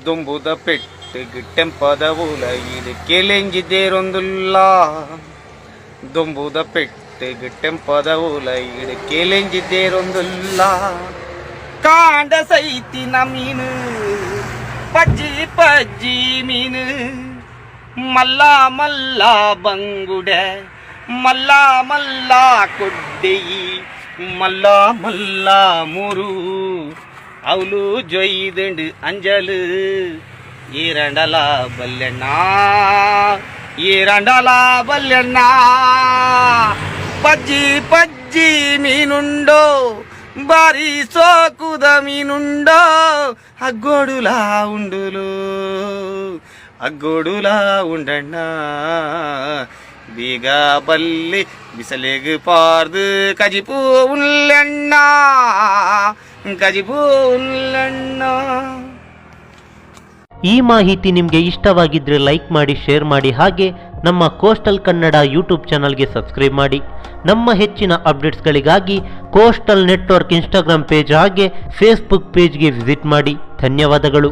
ದುಂಬುದ ಪೆಟ್ಟಿಗೆ ಟೆಂಪದ ಊಲ ಇದು ಕೇಲೆಂಜಿದ್ದೇರೊಂದುಲ್ಲ ದುಂಬುದ ಪೆಟ್ಟಿಗೆ ಟೆಂಪದ ಊಲ ಇದು ಕೇಲೆಂಜಿದ್ದೇರೊಂದುಲ್ಲ ಕಾಂಡ ಸೈತಿನ ಮೀನು ಪಜ್ಜಿ ಪಜ್ಜಿ ಮೀನು ಮಲ್ಲ ಮಲ್ಲ ಬಂಗುಡೆ ಮಲ್ಲ ಮಲ್ಲ ಕೊಡ್ಡೆಯಿ ಮಲ್ಲ ಮಲ್ಲ ಮೂರು ಅವಳು ಜೊಯ್ದುಂಡು ಅಂಜಲು ಈರಂಡಲ ಬಲ್ಲೆಣ್ಣ ಈರಂಡಲ ಬಲ್ಲೆಣ್ಣ ಪಜ್ಜಿ ಪಜ್ಜಿ ಮೀನುಂಡೋ ಬಾರಿ ಸೋಕುದ ಮೀನುಂಡೋ ಅಗ್ಗೋಡುಲಾ ಉಂಡುಲು ಅಗ್ಗೋಡುಲಾ ಉಂಡಣ್ಣ ಬೀಗ ಬಲ್ಲಿ ಬಿಸಲೆಗೆ ಪಾರ್ದು ಕಜಿಪು ಉಲ್ಲಣ್ಣ ಕಜಿಪು ಉಲ್ಲಣ್ಣ. ಈ ಮಾಹಿತಿ ನಿಮಗೆ ಇಷ್ಟವಾಗಿದ್ದರೆ ಲೈಕ್ ಮಾಡಿ, ಶೇರ್ ಮಾಡಿ, ಹಾಗೆ ನಮ್ಮ ಕೋಸ್ಟಲ್ ಕನ್ನಡ ಯೂಟ್ಯೂಬ್ ಚಾನಲ್ಗೆ ಸಬ್ಸ್ಕ್ರೈಬ್ ಮಾಡಿ. ನಮ್ಮ ಹೆಚ್ಚಿನ ಅಪ್ಡೇಟ್ಸ್ಗಳಿಗಾಗಿ ಕೋಸ್ಟಲ್ ನೆಟ್ವರ್ಕ್ ಇನ್ಸ್ಟಾಗ್ರಾಮ್ ಪೇಜ್ ಹಾಗೆ ಫೇಸ್ಬುಕ್ ಪೇಜ್ಗೆ ವಿಸಿಟ್ ಮಾಡಿ. ಧನ್ಯವಾದಗಳು.